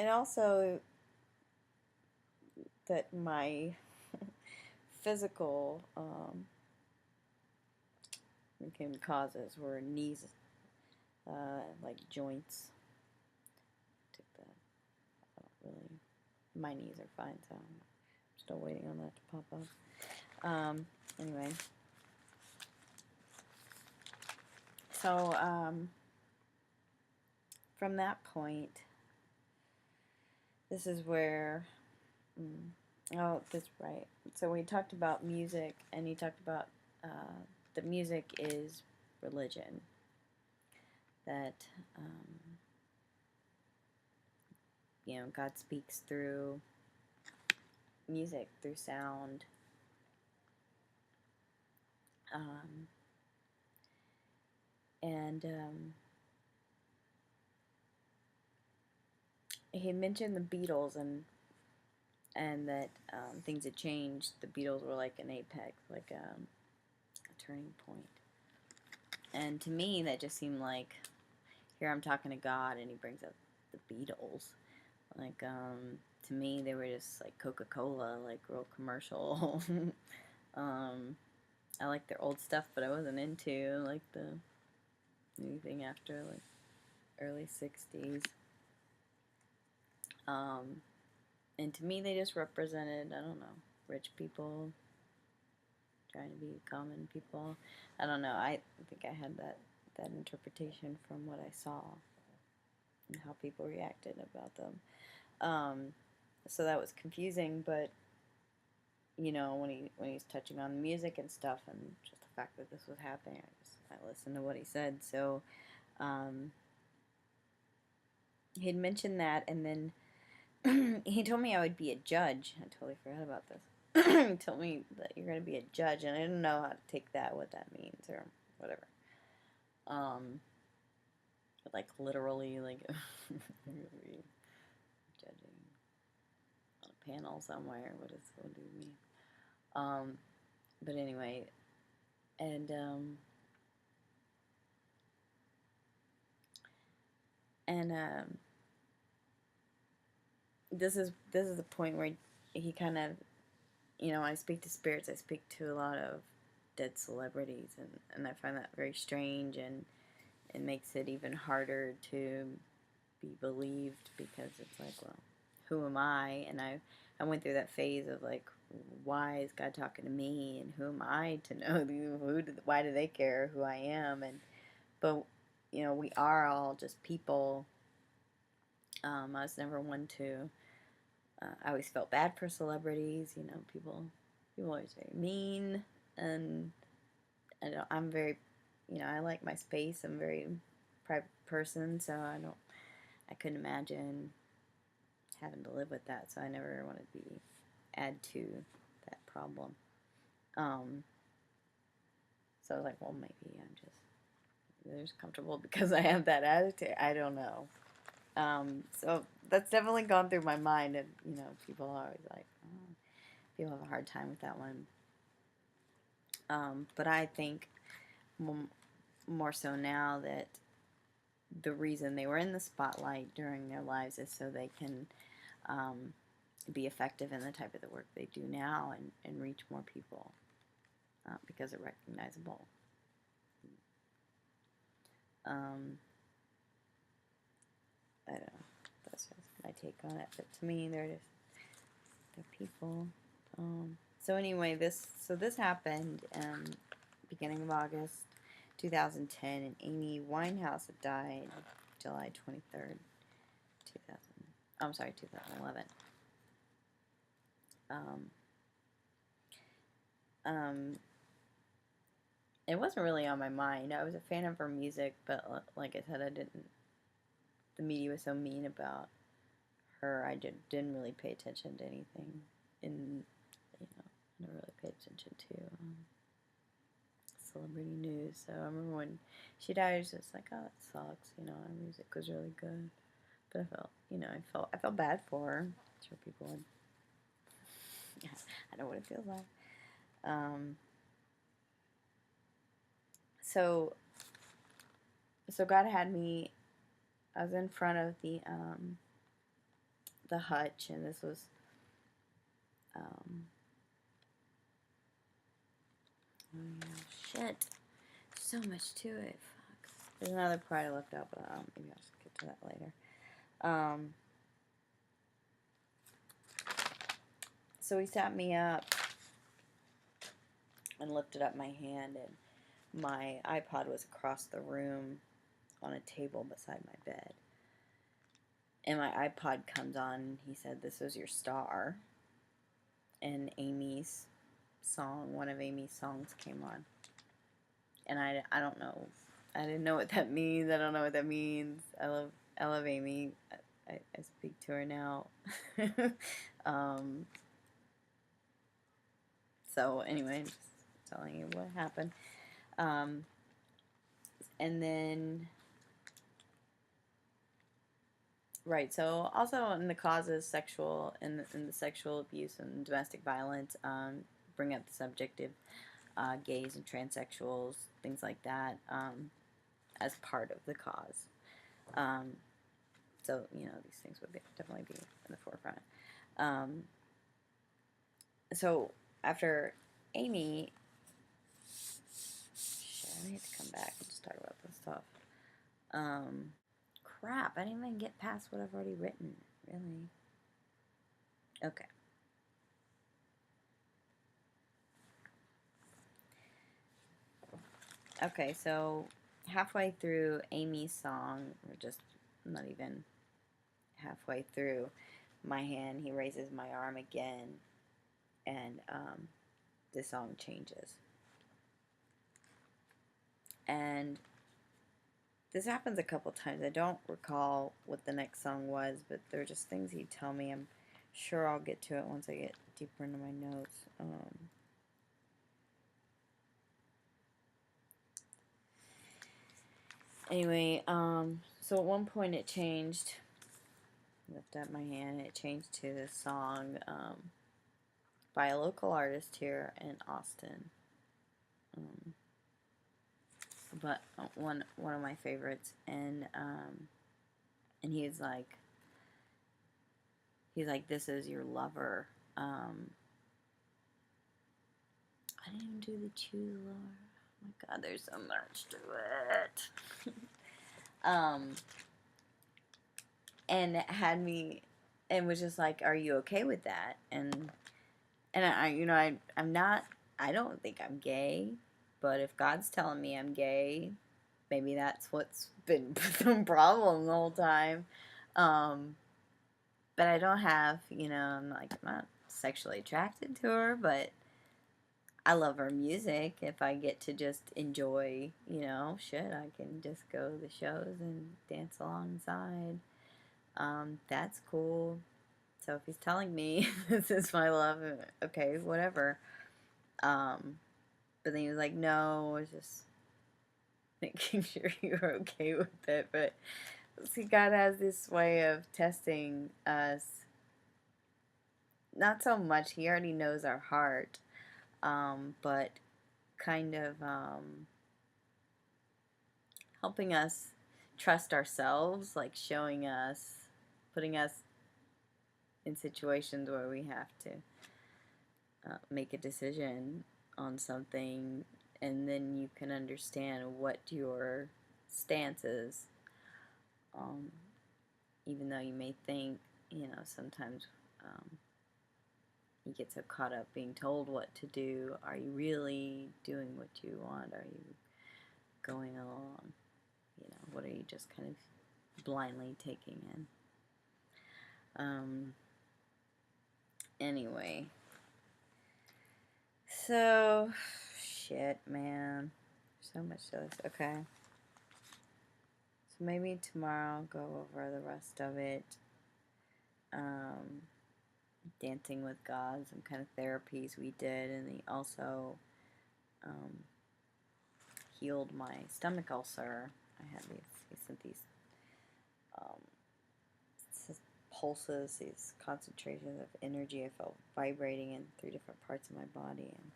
and also that my physical became causes were knees, like joints. Took the, I don't really, my knees are fine, so I'm still waiting on that to pop up. Anyway, so from that point, this is where, oh, that's right. So we talked about music, and you talked about the music is religion. That God speaks through music, through sound. Um, and he mentioned the Beatles and that things had changed. The Beatles were like an apex, like a turning point. And to me, that just seemed like, here I'm talking to God, and he brings up the Beatles. Like, to me, they were just like Coca-Cola, like real commercial. I like their old stuff, but I wasn't into like the anything after like early 60s. And to me, they just represented, I don't know, rich people trying to be common people. I don't know. I think I had that interpretation from what I saw and how people reacted about them. So that was confusing, but when he's touching on music and stuff, and just the fact that this was happening, I listened to what he said. So he'd mentioned that, and then he told me I would be a judge. I totally forgot about this. He told me that you're going to be a judge, and I didn't know how to take that, what that means, or whatever. Like literally, like you're going to be judging on a panel somewhere. What do you mean? But anyway, and and this is the point where he kind of, I speak to spirits. I speak to a lot of dead celebrities, and I find that very strange, and it makes it even harder to be believed, because it's like, well, who am I? And I went through that phase of like, why is God talking to me, and who am I to know why do they care who I am? But we are all just people. I was never one to. I always felt bad for celebrities. People always very mean, and I'm very, I like my space. I'm a very private person, so I couldn't imagine having to live with that. So I never wanted to add to that problem. So I was like, well, maybe they're just comfortable because I have that attitude. I don't know. So that's definitely gone through my mind, and people are always like, oh, people have a hard time with that one. But I think more so now that the reason they were in the spotlight during their lives is so they can be effective in the type of the work they do now, and reach more people, because they're recognizable. I don't know. That's just my take on it. But to me, they're people. So anyway, this happened beginning of August 2010, and Amy Winehouse had died July 23rd, 2000. I'm sorry, 2011. Um, it wasn't really on my mind. I was a fan of her music, but like I said, I didn't. The media was so mean about her. I didn't really pay attention to anything. I never really paid attention to celebrity news. So I remember when she died, I was just like, oh, that sucks. Her music was really good, but I felt bad for her. I'm sure people would. Yeah, I know what it feels like. So God had me. I was in front of the The Hutch, and this was um, oh yeah, shit, so much to it. Fuck. There's another part I left out, but maybe I'll just get to that later. So he sat me up and lifted up my hand, and my iPod was across the room on a table beside my bed. And my iPod comes on, and he said, "This is your star." And Amy's song, one of Amy's songs came on. And I don't know. I didn't know what that means. I don't know what that means. I love Amy. I speak to her now. So anyway, just telling you what happened. And then, right, so also in the causes sexual, in the sexual abuse and domestic violence, bring up the subject of gays and transsexuals, things like that, as part of the cause. So, you know, these things would definitely be in the forefront. So after Amy, shit, I need to come back and just talk about this stuff. Crap, I didn't even get past what I've already written, really. Okay. Okay, so halfway through Amy's song, or just not even halfway through, my hand, he raises my arm again, and the song changes. And this happens a couple times. I don't recall what the next song was, but they're just things he'd tell me. I'm sure I'll get to it once I get deeper into my notes. Anyway, so at one point it changed. Lift up my hand, and it changed to this song by a local artist here in Austin. But one of my favorites, and he's like, "This is your lover." I didn't even do the choose lover. Oh my God, there's so much to it. And it had me, and was just like, "Are you okay with that?" And I, you know, I'm not. I don't think I'm gay, but if God's telling me I'm gay, maybe that's what's been the problem the whole time. But I don't have, you know, I'm not sexually attracted to her, but I love her music. If I get to just enjoy, you know, shit, I can just go to the shows and dance alongside. That's cool. So if he's telling me this is my love, okay, whatever. But then he was like, "No, I was just making sure you were okay with it." But see, God has this way of testing us. Not so much. He already knows our heart, but kind of helping us trust ourselves, like showing us, putting us in situations where we have to make a decision on something, and then you can understand what your stance is. Even though you may think, you know, sometimes you get so caught up being told what to do. Are you really doing what you want? Are you going along? You know, what are you just kind of blindly taking in? Anyway. So, shit, man. So much to this. Okay. So maybe tomorrow I'll go over the rest of it. Dancing with God, some kind of therapies we did, and he also healed my stomach ulcer. I had he sent these pulses, these concentrations of energy I felt vibrating in 3 different parts of my body, and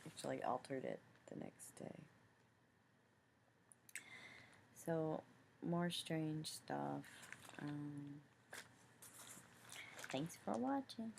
actually altered it the next day. So, more strange stuff. Thanks for watching.